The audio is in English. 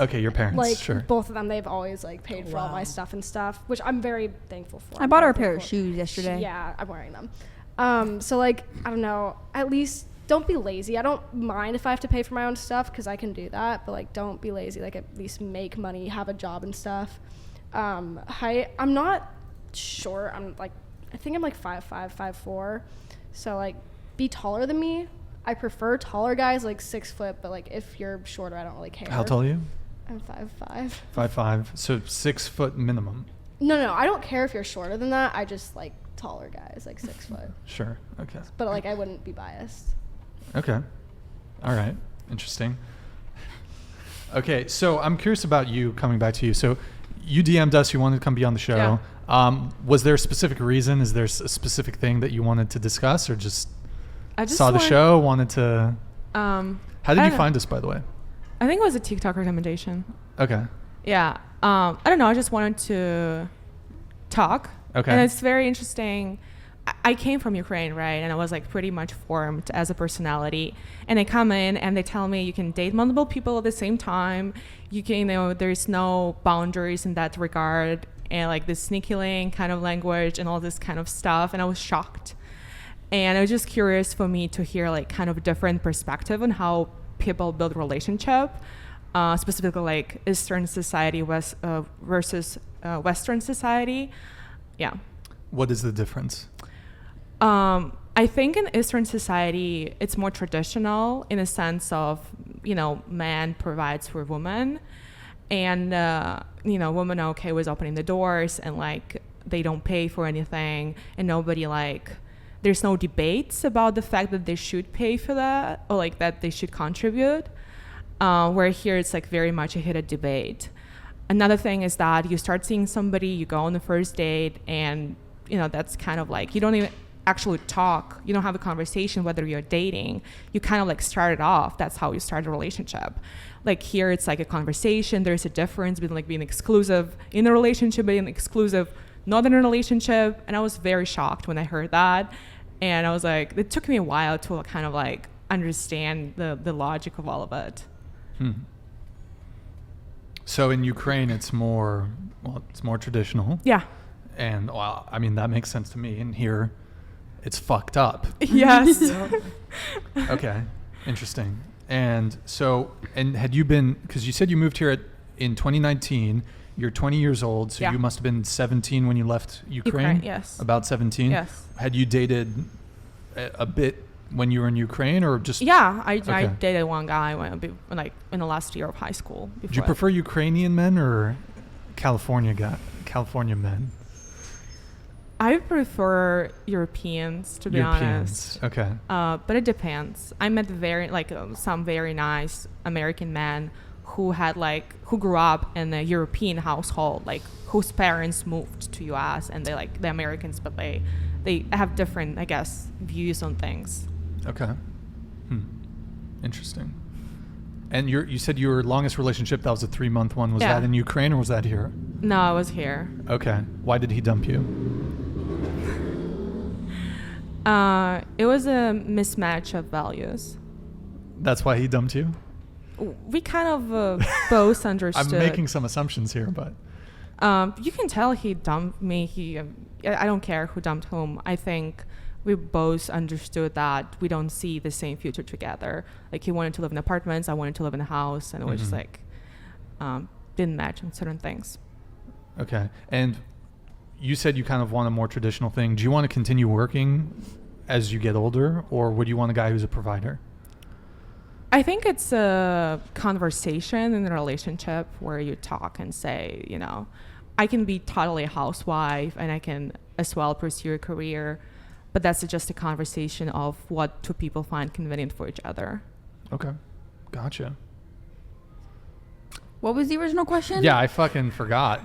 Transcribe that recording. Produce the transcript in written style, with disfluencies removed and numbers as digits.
Okay, your parents, Like, sure. both of them, they've always, like, paid for all my stuff and stuff, which I'm very thankful for. I bought her a pair of shoes yesterday. Yeah, I'm wearing them. So, like, I don't know, at least don't be lazy. I don't mind if I have to pay for my own stuff because I can do that, but, like, don't be lazy. Like, at least make money, have a job and stuff. Height, I'm not short. I think I'm, like, 5'5", 5'4". So, like, be taller than me. I prefer taller guys, like 6 foot, but, like, if you're shorter, I don't really care. How tall are you? I'm 5'5". 5'5", so 6 foot minimum. No, I don't care if you're shorter than that. I just like taller guys, like 6 foot. Sure, okay. But, like, I wouldn't be biased. Okay, all right, interesting. Okay, so I'm curious about you, coming back to you. So you DM'd us, you wanted to come be on the show. Yeah. Was there a specific reason? Is there a specific thing that you wanted to discuss, or just I just saw the show, wanted to... How did you find us, by the way? I think it was a TikTok recommendation. Okay. Yeah. I don't know. I just wanted to talk. Okay. And it's very interesting. I came from Ukraine, right? And I was like pretty much formed as a personality. And they come in and they tell me you can date multiple people at the same time. You can, there's no boundaries in that regard. And like this sneaky link kind of language and all this kind of stuff. And I was shocked. And I was just curious for me to hear like kind of a different perspective on how people build relationship, specifically like Eastern society versus Western society. Yeah. What is the difference? I think in Eastern society, it's more traditional in a sense of, man provides for woman, and, women are okay with opening the doors, and like they don't pay for anything, and nobody there's no debates about the fact that they should pay for that or like that they should contribute. Where here it's like very much a heated debate. Another thing is that you start seeing somebody, you go on the first date, and that's kind of like you don't even actually talk. You don't have a conversation whether you're dating. You kind of like start it off. That's how you start a relationship. Like here it's like a conversation. There's a difference between like being exclusive in a relationship, being exclusive not in a relationship. And I was very shocked when I heard that. And I was like, it took me a while to kind of like understand the logic of all of it. So in Ukraine, it's more traditional. Yeah. And well, I mean, that makes sense to me. And here, it's fucked up. Yes. Okay. Interesting. And so, had you been, because you said you moved here in 2019, you're 20 years old, so you must have been 17 when you left Ukraine? Yes. About 17? Yes. Had you dated a bit when you were in Ukraine, or just? Yeah, I dated one guy like in the last year of high school. Do you prefer Ukrainian men or California men? I prefer Europeans, to be honest. Okay. But it depends. I met some very nice American men who grew up in a European household, like whose parents moved to US, and they're Americans, but they have different, I guess, views on things. Okay. Interesting. And you said your longest relationship, that was a 3-month one. Was that in Ukraine or was that here? No, I was here. Okay. Why did he dump you? It was a mismatch of values. That's why he dumped you? We kind of both understood. I'm making some assumptions here, but... you can tell he dumped me. I don't care who dumped whom. I think we both understood that we don't see the same future together. Like he wanted to live in apartments, I wanted to live in a house, and it was just like didn't match on certain things. Okay. And you said you kind of want a more traditional thing. Do you want to continue working as you get older, or would you want a guy who's a provider? I think it's a conversation in a relationship where you talk and say, I can be totally a housewife and I can as well pursue a career, but that's just a conversation of what two people find convenient for each other. Okay. Gotcha. What was the original question? Yeah, I fucking forgot.